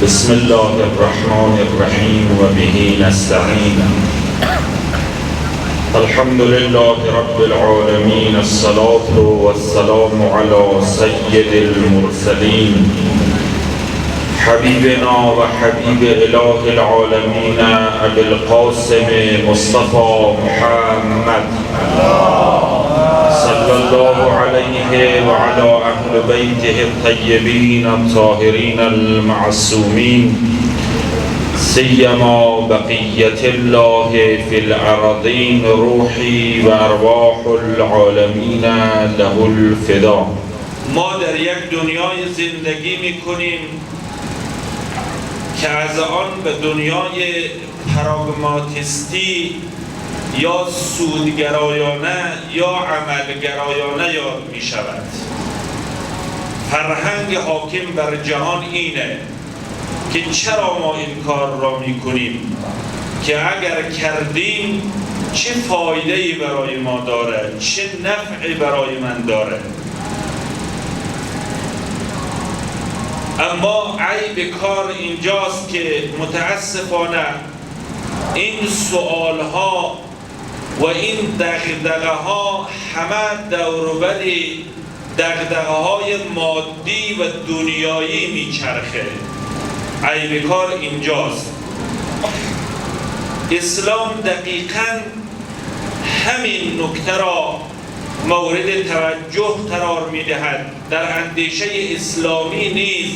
بسم الله الرحمن الرحیم و به نستعین. الحمد لله رب العالمین، الصلاة والسلام علی سید المرسلین، حبیبنا و حبیب اله العالمین ابی القاسم مصطفى محمد صلی الله علیه و علی اهل بیته الطیبین الطاهرین المعصومین، سیما بقیت الله فی الارضین، روحی و ارواح العالمین له الفدا. ما در یک دنیای زندگی میکنیم که از آن به دنیای پراگماتیستی یا سودگرایانه یا عملگرایانه یاد می شود. فرهنگ حاکم بر جهان اینه که چرا ما این کار را می کنیم، که اگر کردیم چه فایده‌ای برای ما داره، چه نفعی برای من داره. اما عیب کار اینجاست که متاسفانه این سؤالها و این دغدغه‌ها همه دوروبر دغدغه‌های مادی و دنیایی میچرخه. عیب کار اینجاست. اسلام دقیقاً همین نکته را مورد توجه قرار می‌دهد. در اندیشه اسلامی نیز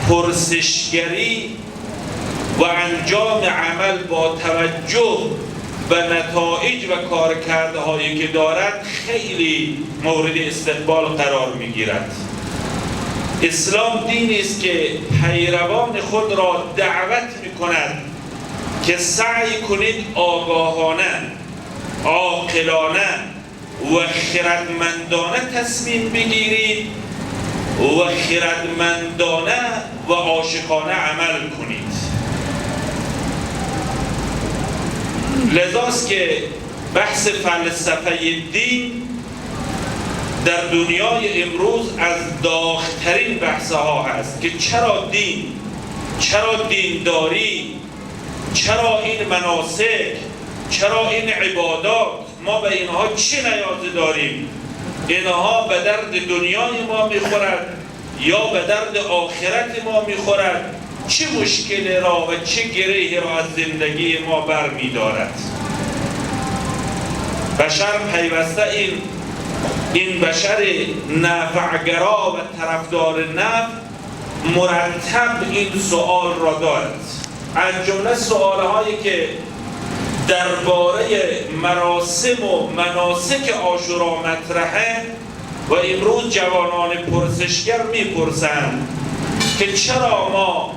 پرسشگری و انجام عمل با توجه به نتایج و کارکردهایی که دارد خیلی مورد استقبال قرار می‌گیرد. اسلام دینی است که پیروان خود را دعوت می‌کند که سعی کنید آگاهانه، عاقلانه و خردمندانه تصمیم بگیرید و خردمندانه و عاشقانه عمل کنید. لذاست که بحث فلسفه دین در دنیای امروز از داغ‌ترین بحث‌ها هست که چرا دین، چرا دینداری، چرا این مناسک، چرا این عبادات، ما به اینها چه نیازی داریم؟ اینها به درد دنیای ما میخورد یا به درد آخرت ما میخورد؟ چه مشکلی را و چه گرهی را از زندگی ما بر میدارد؟ بشر پیوسته این بشر نفعگرا و طرفدار نفع مرتب این سؤال را دارد. از جمله سؤالهایی که درباره مراسم و مناسک عاشورا مطرحه و امروز جوانان پرسشگر میپرسند که چرا ما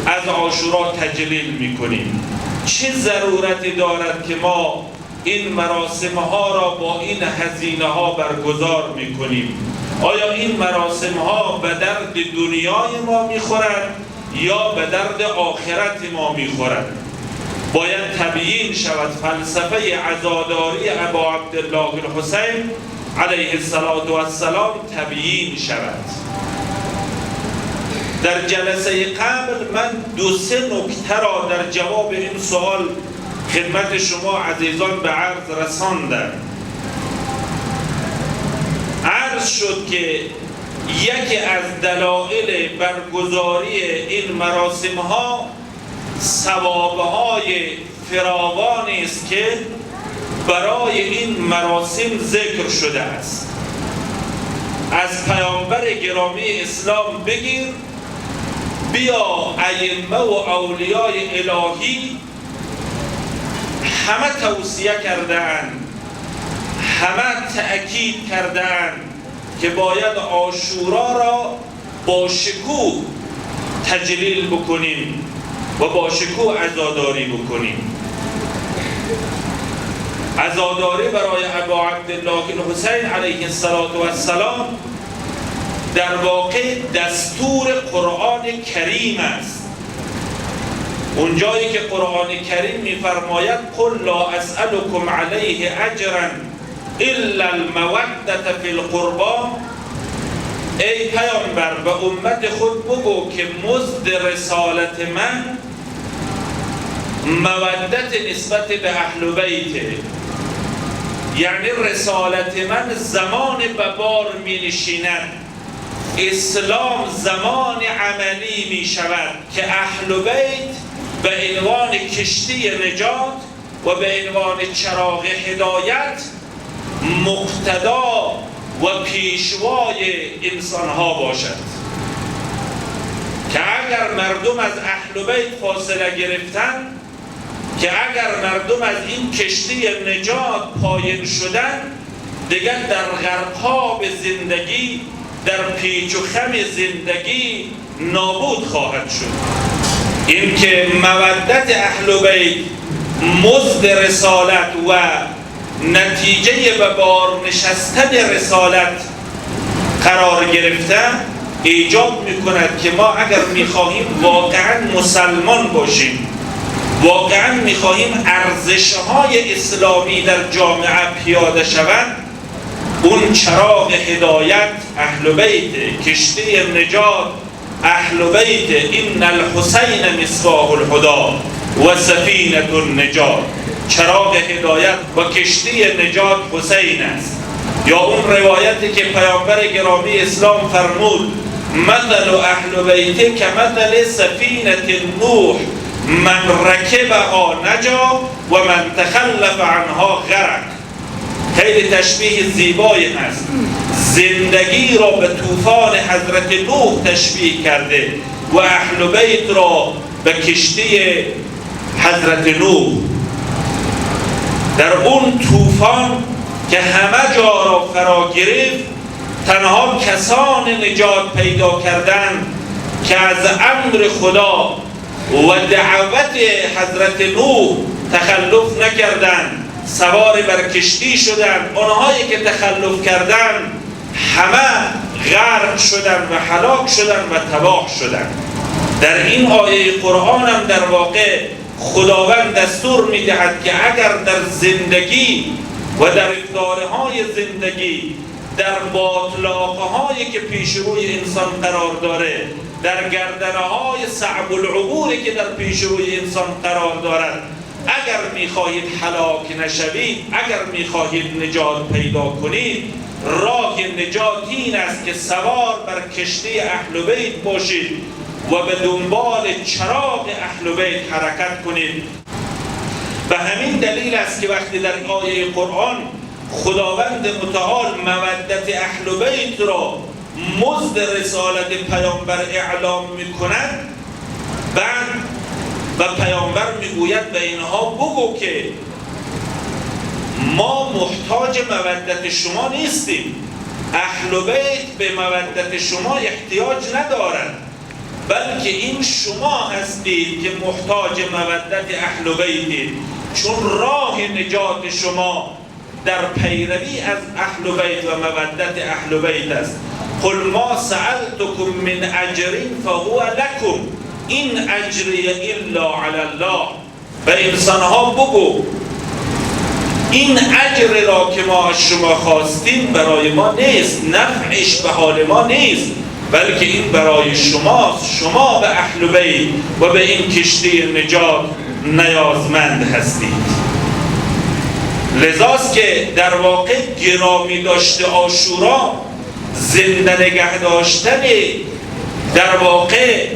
از عاشورا تجلیل میکنیم؟ چه ضرورتی دارد که ما این مراسم ها را با این هزینه ها برگزار میکنیم؟ آیا این مراسم ها به درد دنیای ما میخورد یا به درد آخرت ما میخورد؟ باید تبیین شود. فلسفه عزاداری ابا عبدالله الحسین علیه السلام تبیین شود. در جلسه قبل من 2-3 نکته را در جواب این سوال خدمت شما عزیزان به عرض رساندم. عرض شد که یکی از دلایل برگزاری این مراسم ها ثوابهای فراوانی است که برای این مراسم ذکر شده است. از پیامبر گرامی اسلام بگیر بیا ائمه و اولیای الهی همه توصیه کردند، همه تأکید کردند که باید عاشورا را با شکوه تجلیل بکنیم و با شکوه عزاداری بکنیم. عزاداری برای ابا عبدالله الحسین علیه السلام در واقع دستور قرآن کریم است. اونجایی که قرآن کریم می‌فرماید قل لا اسألكم علیه اجرا الا المودة فی القربى، ای پیامبر به امت خود بگو که مزد رسالت من مودت نسبت به اهل بیته، یعنی رسالت من زمان به بار می نشیند، اسلام زمان عملی می شود که اهل بیت به عنوان کشتی نجات و به عنوان چراغ هدایت مقتدا و پیشوای انسانها باشد، که اگر مردم از اهل بیت فاصله گرفتن، که اگر مردم از این کشتی نجات پایین شدن، دیگر در غرقاب زندگی، در پیچ و خم زندگی نابود خواهد شد. این که مودت اهل بیت مزد رسالت و نتیجه به بار نشستن رسالت قرار گرفته، ایجاب میکند که ما اگر میخواهیم واقعا مسلمان باشیم، واقعا میخواهیم ارزش‌های اسلامی در جامعه پیاده شوند، اون چراغ هدایت اهل بیت، کشتی نجات اهل بیت، ان الحسین مصباح الهدی و سفینة النجات، چراغ هدایت و کشتی نجات حسین است. یا اون روایتی که پیامبر گرامی اسلام فرمود مثل اهل بیت که مثل سفینة نوح، من رکبها نجا و من تخلف عنها غرق. خیلی تشبیه زیبایی هست. زندگی را به طوفان حضرت نوح تشبیه کرده و اهل بیت را به کشتی حضرت نوح. در اون طوفان که همه جا را فرا گرفت، تنها کسان نجات پیدا کردند که از امر خدا و دعوت حضرت نوح تخلف نکردند، سوار بر کشتی شدند. آنهایی که تخلف کردند همه غرق شدند و هلاک شدند و تباه شدند. در این آیه قرآن هم در واقع خداوند دستور می‌دهد که اگر در زندگی و در افتارهای زندگی، در باطلاقه‌هایی که پیش روی انسان قرار داره، در گردنه‌های صعب العبوری که در پیش روی انسان قرار دارد، اگر می‌خواهید هلاک نشوید، اگر می‌خواهید نجات پیدا کنید، راه نجات این است که سوار بر کشتی اهل بیت باشید و به دنبال چراغ اهل بیت حرکت کنید. به همین دلیل است که وقتی در آیه قرآن خداوند متعال مودت اهل بیت را مزد رسالت پیامبر اعلام می‌کند، بعد و پیامبر میگوید به اینها بگو که ما محتاج مودت شما نیستیم، اهل بیت به مودت شما احتیاج ندارند، بلکه این شما هستید که محتاج مودت اهل بیتید، چون راه نجات شما در پیروی از اهل بیت و مودت اهل بیت است. قل ما سألتكم من اجر فهو لكم این اجری الا علی الله. به انسانها بگو این اجر را که ما از شما خواستیم برای ما نیست، نفعش به حال ما نیست، بلکه این برای شماست. شما به اهل بیت و به این کشتی نجات نیازمند هستید. لذاست که در واقع گرامی داشته عاشورا، زنده نگه داشتن در واقع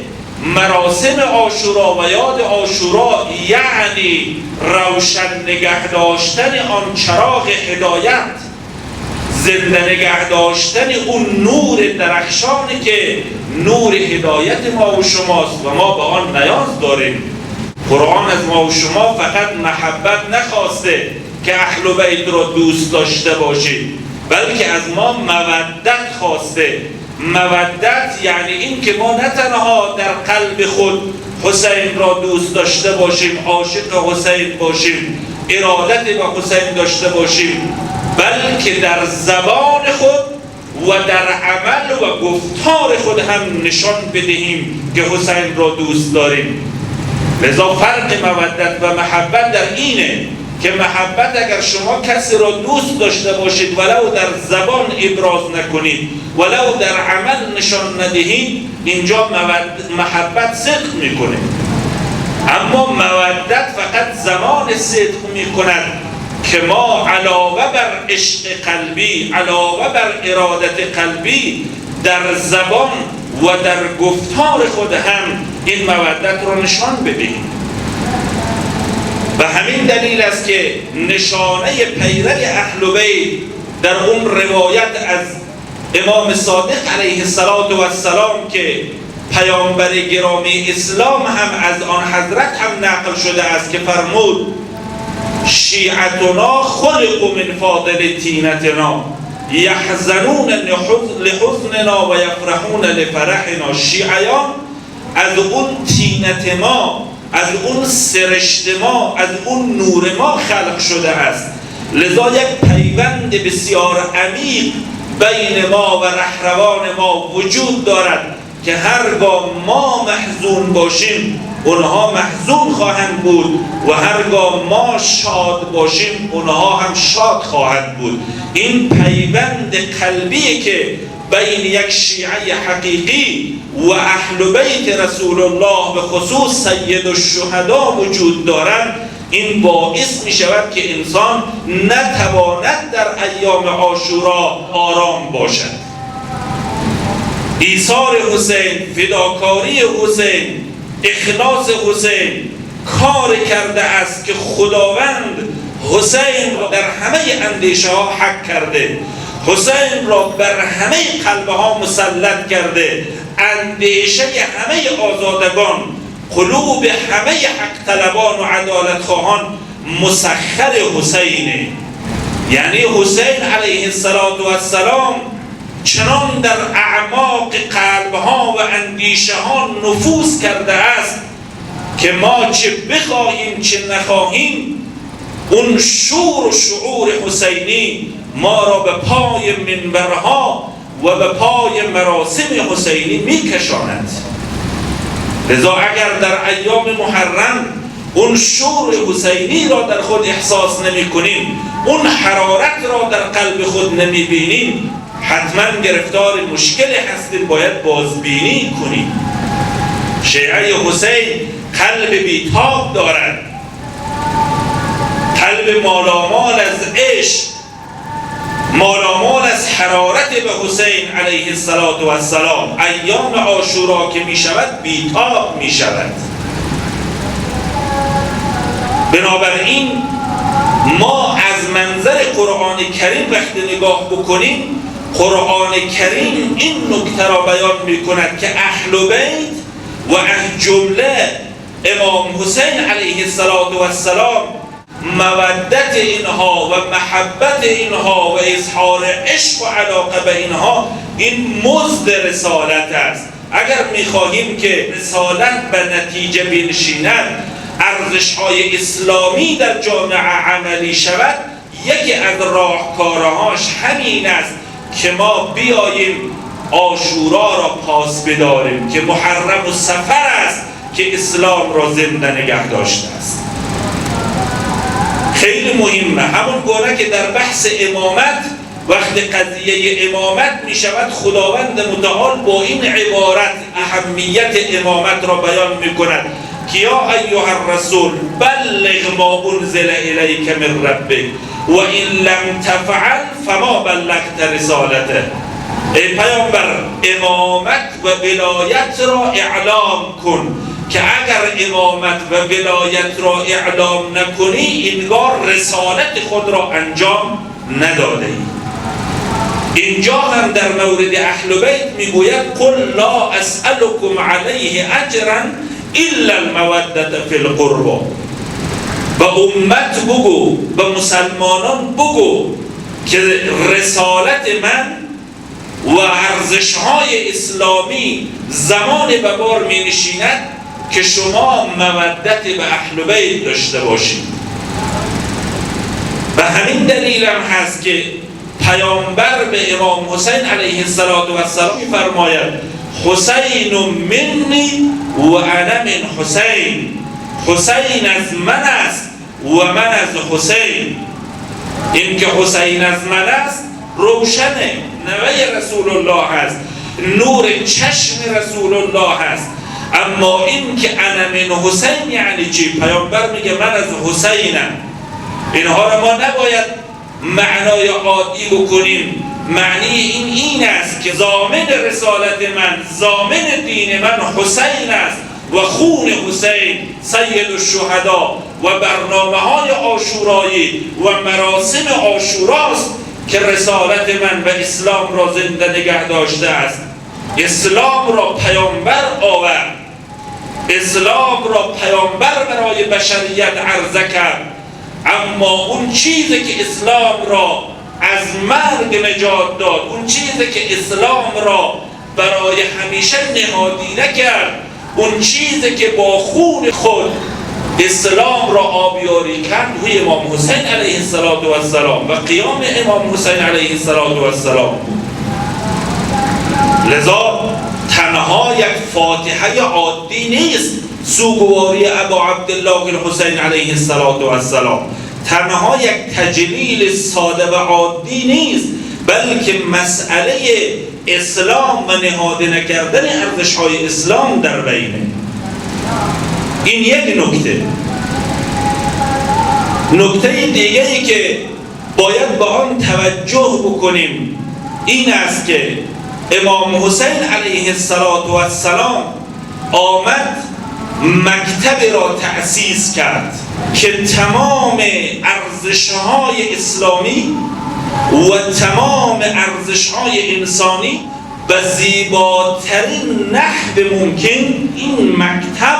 مراسم عاشورا و یاد عاشورا، یعنی روشن نگه داشتن آن چراغ هدایت، زنده نگه داشتن اون نور درخشانی که نور هدایت ما و شماست و ما به آن نیاز داریم. قرآن از ما و شما فقط محبت نخواسته که اهل بیت را دوست داشته باشید، بلکه از ما مودت خواسته. مودت یعنی این که ما نه تنها در قلب خود حسین را دوست داشته باشیم، عاشق حسین باشیم، ارادت به حسین داشته باشیم، بلکه در زبان خود و در عمل و گفتار خود هم نشان بدهیم که حسین را دوست داریم. لذا فرق مودت و محبت در اینه که محبت اگر شما کسی را دوست داشته باشید ولو در زبان ابراز نکنید، ولو در عمل نشان ندهید اینجا محبت صدق میکنه. اما مودت فقط زمان صدق میکند که ما علاوه بر عشق قلبی، علاوه بر ارادت قلبی، در زبان و در گفتار خود هم این مودت را نشان بدهیم. و همین دلیل است که نشانه پیرو اهل بیت در اون روایت از امام صادق علیه السلام که پیامبر گرامی اسلام هم از آن حضرت هم نقل شده است که فرمود شیعتنا خلقوا من فاضل تینتنا یحزنون لحزننا و یفرحون لفرحنا. شیعیان از اون تینت ما، از اون سرشت ما، از اون نور ما خلق شده است. لذا یک پیوند بسیار عمیق بین ما و رهروان ما وجود دارد که هرگاه ما محزون باشیم اونها محزون خواهند بود و هرگاه ما شاد باشیم اونها هم شاد خواهند بود. این پیوند قلبی که بین یک شیعه حقیقی و اهل بیت رسول الله به خصوص سید الشهدا وجود دارد، این باعث می شود که انسان نتواند در ایام عاشورا آرام باشد. ایثار حسین، فداکاری حسین، اخلاص حسین کار کرده است که خداوند حسین را در همه اندیشه ها حق کرده، حسین را بر همه قلب ها مسلط کرده. اندیشه همه آزادگان، قلوب همه حق طلبان و عدالت خواهان مسخر حسینه. یعنی حسین علیه السلام چنان در اعماق قلبها و اندیشه ها نفوذ کرده است که ما چه بخواهیم چه نخواهیم اون شور و شعور حسینی ما را به پای منبرها و به پای مراسم حسینی میکشاند. لذا اگر در ایام محرم اون شور حسینی را در خود احساس نمی کنیم، اون حرارت را در قلب خود نمی بینیم، حتما گرفتار مشکلی هستیم، باید بازبینی کنیم. شیعه حسین قلب بیتاب دارد، قلب مالامال از عشق، مالامال از حرارت به حسین علیه السلام. ایام عاشورا که می شود بیتاب می شود. بنابراین ما از منظر قرآن کریم وقتی نگاه بکنیم، قرآن کریم این نکته را بیان می کند که اهل بیت و از جمله امام حسین علیه السلام مودت اینها و محبت اینها و اظهار عشق و علاقه به اینها این مزد رسالت است. اگر می‌خواهیم که رسالت به نتیجه بنشیند، ارزش‌های اسلامی در جامعه عملی شود، یکی از راهکارهاش همین است که ما بیاییم عاشورا را پاس بداریم که محرم و صفر است که اسلام را زنده نگه داشته است. خیلی مهمه. همون گونه که در بحث امامت وقت قضیه امامت می شود، خداوند متعال با این عبارت اهمیت امامت را بیان می کند که یا ایها الرسول بلغ ما انزل الیک من ربک و این لم تفعل فما بلغت رسالته. ای پیامبر، امامت و ولایت را اعلام کن که اگر امامت و ولایت را اعلام نکنی انگار رسالت خود را انجام نداده ای. اینجا هم در مورد اهل بیت میگوید قل لا اسألكم علیه اجرا الا المودة فی القربى. به امت بگو، به مسلمانان بگو که رسالت من و ارزش‌های اسلامی زمان به بار می نشیند که شما مودت به اهل بیت داشته باشید. به همین دلیل هم هست که پیامبر به امام حسین علیه السلام می‌فرماید حسین منی و انا من حسین. حسین از من است و من از حسین. این که حسین از من است روشنه، نوه رسول الله هست، نور چشم رسول الله هست. اما این که انا من حسین یعنی چی؟ پیامبر میگه من از حسینم. اینها رو ما نباید معنای عادی بکنیم. معنی این است که ضامن رسالت من، ضامن دین من حسین است و خون حسین سید الشهدا و برنامه‌های عاشورایی و مراسم عاشوراست که رسالت من و اسلام را زنده نگه داشته است. اسلام را پیامبر آورد، اسلام را پیامبر برای بشریت عرضه کرد. اما اون چیزی که اسلام را از مرگ نجات داد، اون چیزی که اسلام را برای همیشه نهادی نکرد، اون چیزی که با خون خود اسلام را آبیاری کرد، توی امام حسین علیه السلام و قیام امام حسین علیه السلام بود. لذا تنها یک فاتحه عادی نیست سوگواری ابا عبدالله الحسین علیه السلام، تنها یک تجلیل ساده و عادی نیست، بلکه مسئله اسلام و نهاده نکردن ارزش‌های اسلام در بینه. این یک نکته. نکته دیگری که باید به آن توجه بکنیم این است که امام حسین علیه السلام آمد مکتب را تأسیس کرد که تمام ارزش‌های اسلامی و تمام ارزش‌های انسانی به زیباترین نحو ممکن این مکتب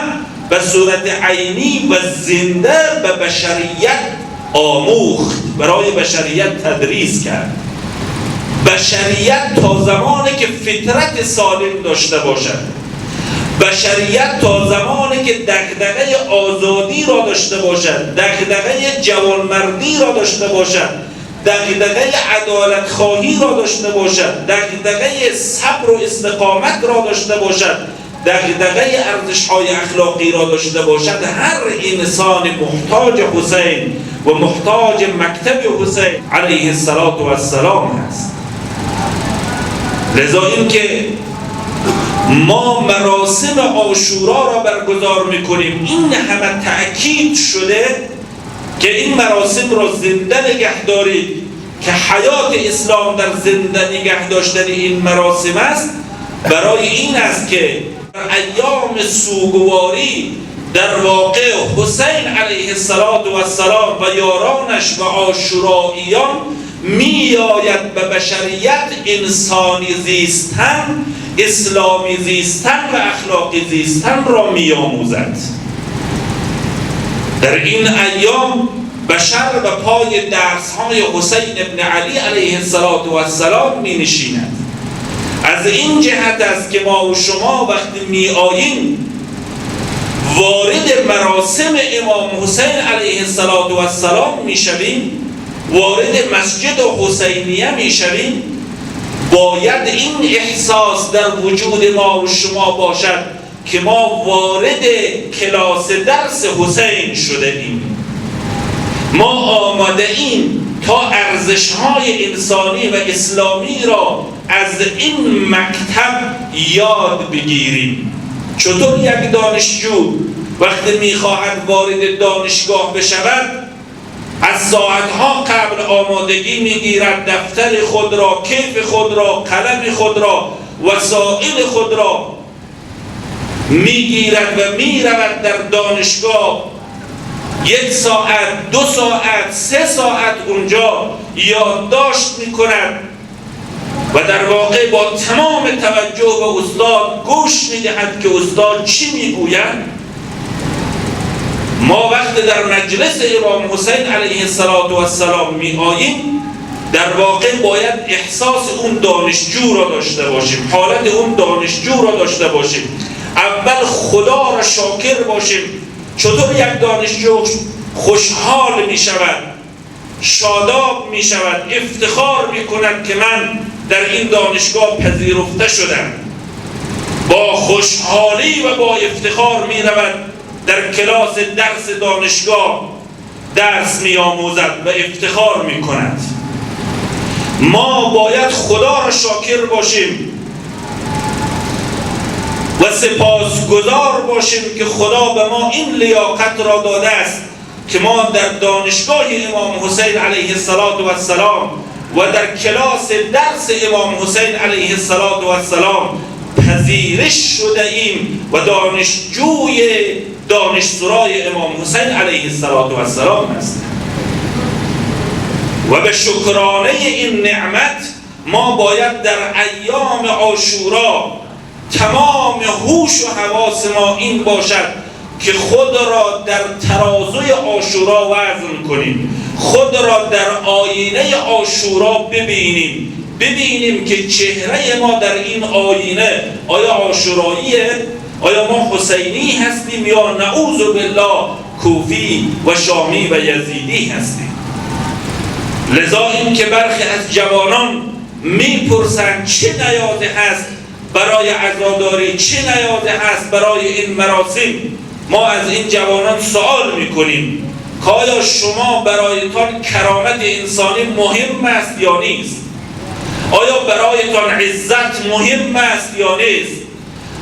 به صورت عینی و زنده به بشریت آموخت، برای بشریت تدریس کرد. بشریت تا زمانی که فطرت سالم داشته باشد، بشریت تا زمانی که دغدغه آزادی را داشته باشد، دغدغه جوانمردی را داشته باشد، دغدغه عدالت خواهی را داشته باشد، دغدغه صبر و استقامت را داشته باشد، دغدغه ارزش‌های اخلاقی را داشته باشد، هر انسان محتاج حسین و محتاج مکتب حسین علیه السلام هست. لذا این که ما مراسم عاشورا را برگزار میکنیم، این همه تأکید شده که این مراسم را زنده نگه دارید، که حیات اسلام در زنده نگه داشتن این مراسم است. برای این است که در ایام سوگواری در واقع حسین علیه السلام و یارانش و عاشوراییان می آید به بشریت انسانی زیستن، اسلامی زیستن و اخلاقی زیستن را می آموزد. در این ایام بشر به پای درس‌های حسین ابن علی علیه السلام می نشیند. از این جهت است که ما و شما وقتی می آییم وارد مراسم امام حسین علیه السلام می شویم، وارد مسجد حسینیه می شویم، باید این احساس در وجود ما و شما باشد که ما وارد کلاس درس حسین شده ایم. ما آماده ایم تا ارزش‌های انسانی و اسلامی را از این مکتب یاد بگیریم. چطور یک دانشجو وقتی می‌خواهد وارد دانشگاه بشود از ساعتها قبل آمادگی می‌گیرد، دفتر خود را، کیف خود را، قلم خود را، وسایل خود را می‌گیرد و می‌رود در دانشگاه 1 ساعت، 2 ساعت، 3 ساعت اونجا یادداشت می‌کند و در واقع با تمام توجه به استاد گوش می‌دهد که استاد چی می‌گوید. ما وقتی در مجلس امام حسین علیه السلام می‌آییم در واقع باید احساس اون دانشجو را داشته باشیم، حالت اون دانشجو را داشته باشیم. اول خدا را شاکر باشیم. چطور یک دانشجو خوشحال می شود، شاداب می شود، افتخار می کند که من در این دانشگاه پذیرفته شدم، با خوشحالی و با افتخار می رود در کلاس درس دانشگاه درس می آموزد و افتخار می کند. ما باید خدا را شاکر باشیم و سپاسگزار باشیم که خدا به ما این لیاقت را داده است که ما در دانشگاه امام حسین علیه السلام و در کلاس درس امام حسین علیه السلام پذیرش شده ایم و دانشسرای امام حسین علیه السلام هستیم و به شکرانه این نعمت ما باید در ایام عاشورا تمام هوش و حواس ما این باشد که خود را در ترازوی عاشورا وزن کنیم، خود را در آینه عاشورا ببینیم که چهره ما در این آینه آیا عاشوراییه؟ آیا ما حسینی هستیم یا نعوذ بالله کوفی و شامی و یزیدی هستیم؟ لذا این که برخی از جوانان میپرسند چه نیازی هست برای عزاداری، چه نیازی هست برای این مراسم، ما از این جوانان سوال میکنیم که آیا شما برایتان کرامت انسانی مهم است یا نیست؟ آیا برایتان عزت مهم است یا نیست؟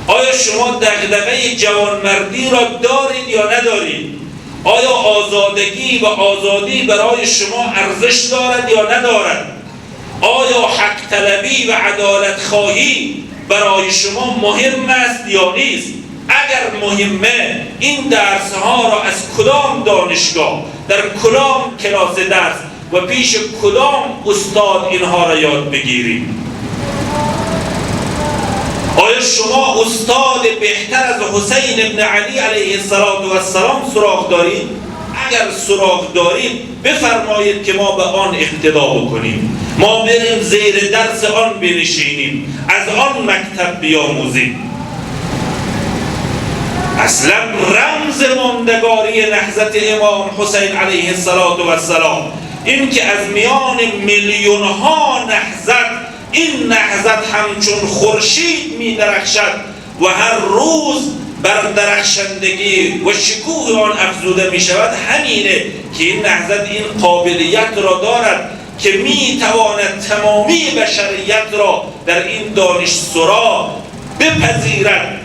آیا شما دغدغه جوانمردی را دارید یا ندارید؟ آیا آزادگی و آزادی برای شما ارزش دارد یا ندارد؟ آیا حق طلبی و عدالت خواهی برای شما مهم است یا نیست؟ اگر مهمه این درس ها را از کدام دانشگاه، در کدام کلاس درس و پیش کدام استاد اینها را یاد بگیریم؟ آیا شما استاد بهتر از حسین ابن علی علیه السلام سراغ دارید؟ اگر سراغ دارید بفرمایید که ما به آن اقتدا بکنیم، ما بریم زیر درس آن بنشینیم، از آن مکتب بیاموزیم. اصلا رمز ماندگاری نهضت امام حسین علیه السلام این که از میان میلیون ها نهضت این نهضت همچون خورشید می درخشد و هر روز بر درخشندگی و شکوه آن افزوده می شود، همینه که این نهضت این قابلیت را دارد که می تواند تمامی بشریت را در این دانشسرا بپذیرد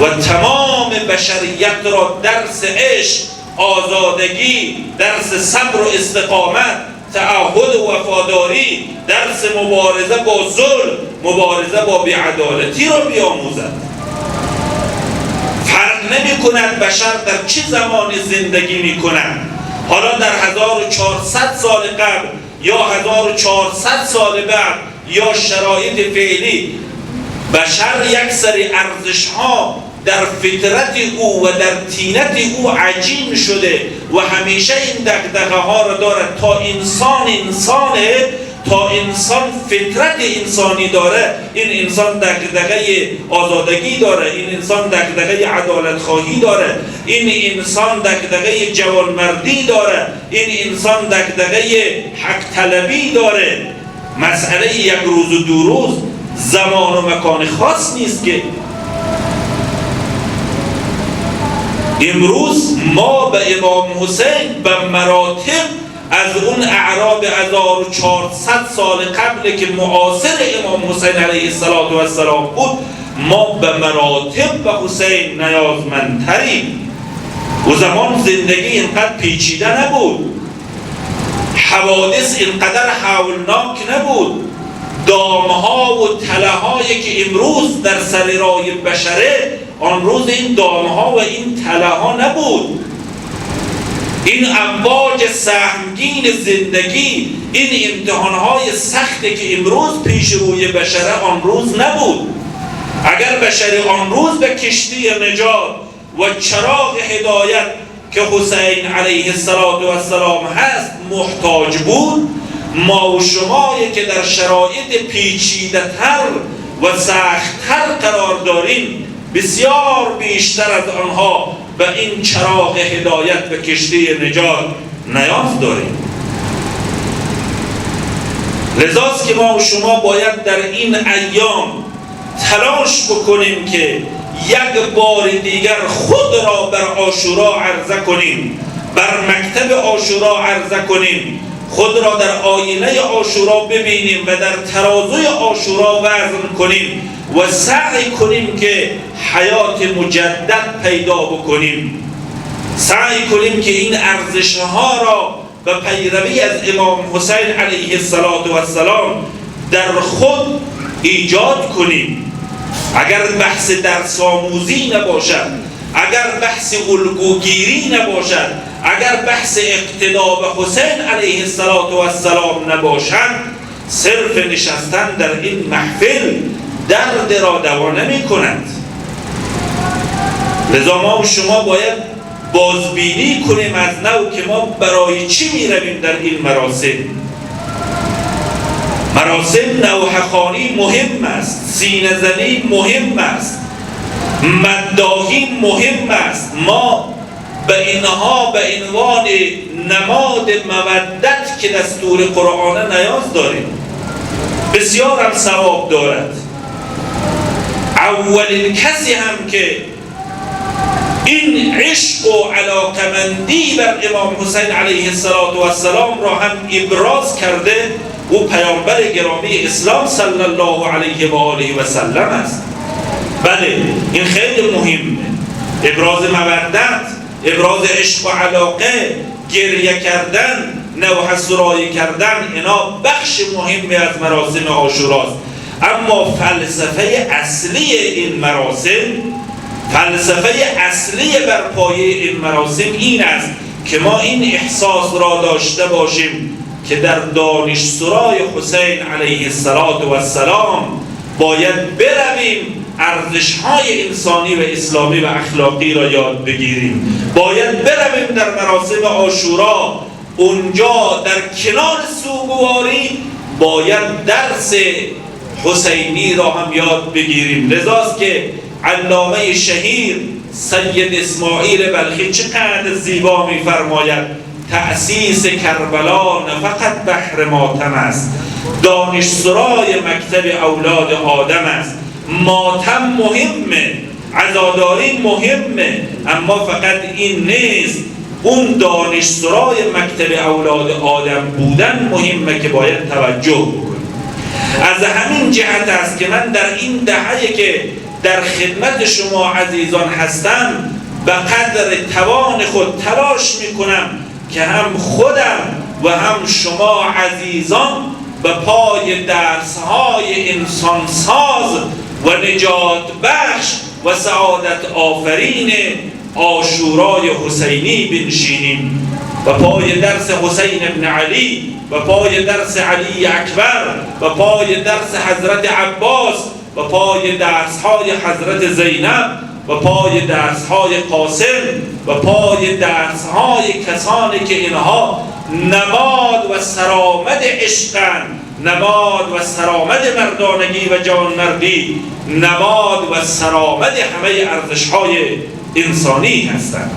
و تمام بشریت را درس عشق، آزادگی، درس صبر و استقامت، تعهد و وفاداری، درس مبارزه با ظلم، مبارزه با بی‌عدالتی را بیاموزد. فرق نمی کند بشر در چه زمانی زندگی می کند، حالا در 1400 سال قبل یا 1400 سال بعد یا شرایط فعلی، بشر یک سری ارزش ها در فطرت او و در طینت او عجین شده و همیشه این دغدغه ها را دارد. تا انسان انسانه، تا انسان فطرت انسانی داره، این انسان دغدغه آزادگی داره، این انسان دغدغه عدالت خواهی داره، این انسان دغدغه جوانمردی داره، این انسان دغدغه حق طلبی داره. مسئله یک روز و دو روز، زمان و مکان خاص نیست که. امروز ما به امام حسین به مراتب از اون اعراب 1400 سال قبل که معاصر امام حسین علیه السلام بود، ما به مراتب به حسین نیازمندتریم. و زمان زندگی اینقدر پیچیده نبود، حوادث اینقدر هولناک نبود، دامها و تلهایی که امروز در سر راه بشره، آن روز این دامها و این تلهها نبود. این امواج سهمگین زندگی، این امتحانهای سختی که امروز پیش روی بشره آن روز نبود. اگر بشر آن روز به کشتی نجات و چراغ هدایت که حسین علیه السلام هست محتاج بود، ما و شمایی که در شرایط پیچیده تر و سخت‌تر قرار داریم، بسیار بیشتر از آنها به این چراغ هدایت و کشتی نجات نیاز داریم. لذاست که ما و شما باید در این ایام تلاش بکنیم که یک بار دیگر خود را بر عاشورا عرضه کنیم، بر مکتب عاشورا عرضه کنیم خود را در آینه عاشورا ببینیم و در ترازوی عاشورا وزن کنیم و سعی کنیم که حیات مجدد پیدا بکنیم. سعی کنیم که این ارزش‌ها را و پیروی از امام حسین علیه السلام در خود ایجاد کنیم. اگر بحث درس آموزی نباشد، اگر بحث الگوگیری نباشد، اگر بحث اقتدا به حسین علیه السلام نباشد، صرف نشستن در این محفل درد را دوا نمی کند. لذا ما و شما باید بازبینی کنیم از نو که ما برای چی می رویم در این مراسم. مراسم نوحه‌خوانی مهم است، سینه زنی مهم است، مداحی مهم است. ما به اینها به عنوان نماد مودت که دستور قرآن نیاز داریم. بسیار هم ثواب دارد. اولین کسی هم که این عشق و علاقمندی بر امام حسین علیه السلام را هم ابراز کرده او پیامبر گرامی اسلام صلی الله علیه و آله و سلم است. بله این خیلی مهمه. ابراز مودت، ابراز عشق و علاقه، گریه کردن، نوحه سرایی کردن، اینا بخش مهمی از مراسم عاشوراست. اما فلسفه اصلی این مراسم، فلسفه اصلی بر پایه این مراسم این است که ما این احساس را داشته باشیم که در دانشسرای حسین علیه السلام باید برویم ارزش‌های انسانی و اسلامی و اخلاقی را یاد بگیریم. باید برویم در مراسم عاشورا، اونجا در کنار سوگواری باید درس حسینی را هم یاد بگیریم. لذاست که علامه شهیر سید اسماعیل بلخی چقدر زیبا می‌فرماید تأسیس کربلا نه فقط بحر ماتم است، دانشسرای مکتب اولاد آدم است. ماتم مهمه، عزاداری مهمه، اما فقط این نیست. اون دانشسرای مکتب اولاد آدم بودن مهمه که باید توجه بکنیم. از همین جهت است که من در این دهه‌ای که در خدمت شما عزیزان هستم به قدر توان خود تلاش میکنم که هم خودم و هم شما عزیزان به پای درس‌های انسانساز و نجات بخش و سعادت آفرین عاشورای حسینی بنشینیم. و پای درس حسین ابن علی، و پای درس علی اکبر، و پای درس حضرت عباس، و پای درس‌های حضرت زینب، و پای درس‌های قاسم، و پای درس‌های کسانی که اینها نماد و سرآمد عشقند، نماد و سرآمد مردانگی و جوانمردی، نماد و سرآمد همه ارزش‌های انسانی هستند.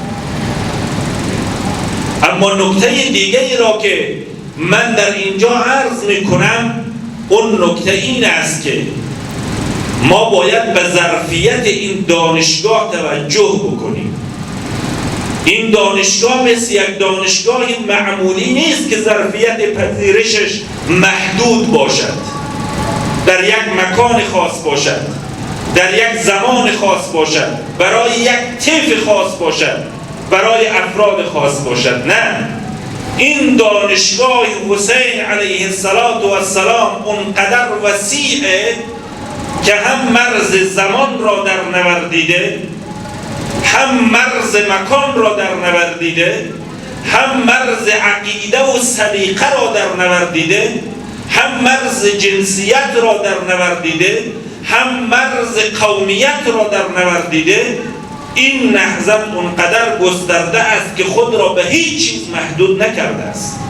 اما نکته دیگری را که من در اینجا عرض می‌کنم، اون نکته این است که ما باید به ظرفیت این دانشگاه توجه بکنیم. این دانشگاه مثل یک دانشگاه معمولی نیست که ظرفیت پذیرشش محدود باشد، در یک مکان خاص باشد، در یک زمان خاص باشد، برای یک طیف خاص باشد، برای افراد خاص باشد. نه، این دانشگاه حسین علیه السلام اونقدر وسیعه که هم مرز زمان را در نوردیده، هم مرز مکان را در نوردیده، هم مرز عقیده و سلیقه را در نوردیده، هم مرز جنسیت را در نوردیده، هم مرز قومیت را در نوردیده. این نهضت اونقدر گسترده است که خود را به هیچ چیز محدود نکرده است.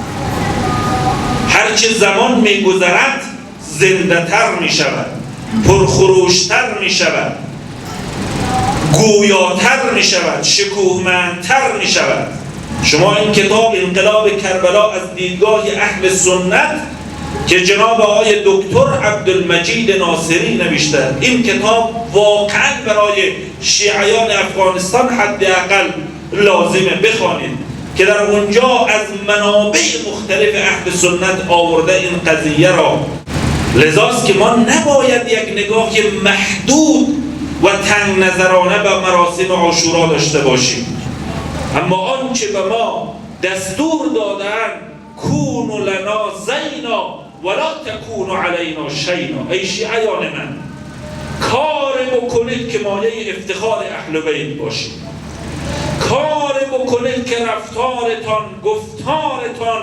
هرچه زمان می‌گذرد زنده‌تر می‌شود، پرخروشتر می‌شود، گویاتر می‌شود، شکوهمندتر می‌شود. شما این کتاب انقلاب کربلا از دیدگاه اهل سنت که جناب آقای دکتر عبدالمجید ناصری نوشته، این کتاب واقعا برای شیعیان افغانستان حداقل لازمه بخوانید. که در اونجا از منابع مختلف اهل سنت آورده این قضیه را. لذاست که ما نباید یک نگاه محدود و تنگ نظرانه به مراسم عاشورا داشته باشیم. اما آنچه به ما دستور دادن کونوا لنا زینا ولا تکونوا علینا شینا، ای شیعیان من کار بکنید که مایه افتخار اهل بیت باشید، کار بکنید که رفتارتان گفتارتان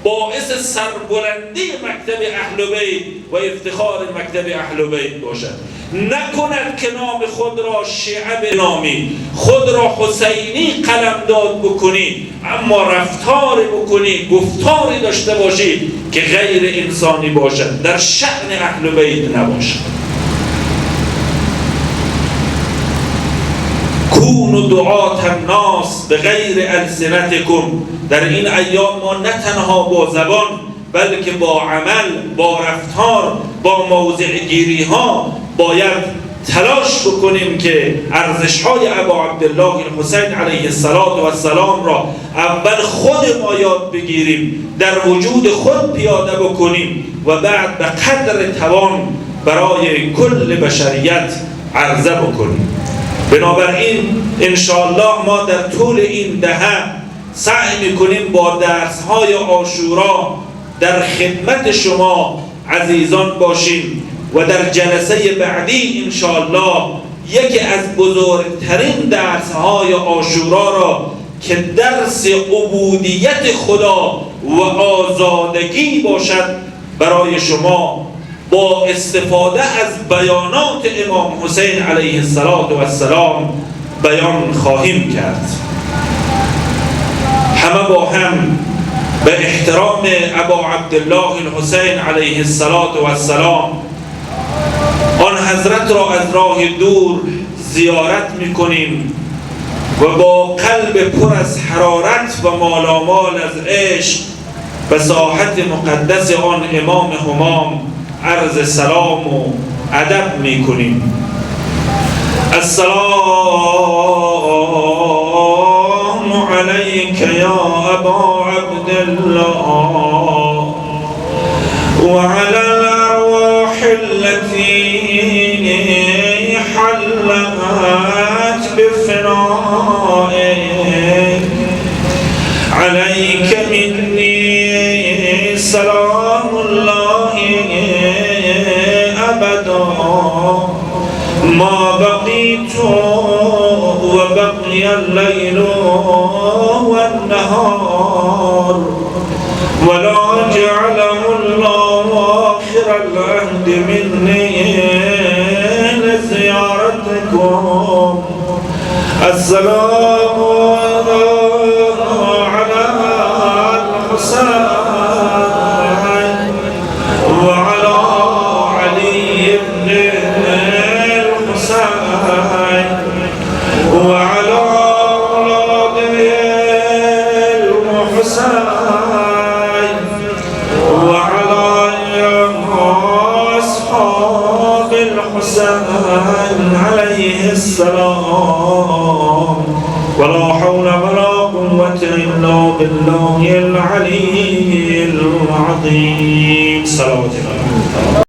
باعث سربلندی مکتب اهل بیت و افتخار مکتب اهل بیت باشد. نکند که نام خود را شیعه بنامید، خود را حسینی قلمداد بکنید، اما رفتار بکنید، گفتاری داشته باشید که غیر انسانی باشد، در شأن اهل بیت نباشد. کونوا دعاة الناس بغیر السنتکم. در این ایام ما نه تنها با زبان بلکه با عمل، با رفتار، با موضع گیری ها باید تلاش بکنیم که ارزش های ابا عبدالله الحسین علیه السلام را اول خود ما یاد بگیریم، در وجود خود پیاده بکنیم و بعد به قدر توان برای کل بشریت عرضه بکنیم. بنابراین انشاءالله ما در طول این دهه سعی میکنیم با درس‌های عاشورا در خدمت شما عزیزان باشیم و در جلسه بعدی انشاءالله یکی از بزرگترین درس‌های عاشورا را که درس عبودیت خدا و آزادگی باشد برای شما با استفاده از بیانات امام حسین علیه السلام بیان خواهیم کرد. همه با هم به احترام ابا عبدالله الحسین علیه السلام آن حضرت را از راه دور زیارت میکنیم و با قلب پر از حرارت و مالامال از عشق به ساحت مقدس آن امام همام عرض سلام و ادب میکنیم. السلام علیک یا ابا عبدالله و علی الارواح التي حلت بفنائك علیک منی سلام الله ابدا ما بقيت وبقي الليل والنهار ولا جعله الله آخر العهد مني لزيارتكم. السلام على الحسين وعلى علي بن الحسين وعلى أولاد الحسين وعلى أصحاب الحسين عليه السلام. ولا حول ولا قوة إلا بالله العلي العظيم. صلوات الله.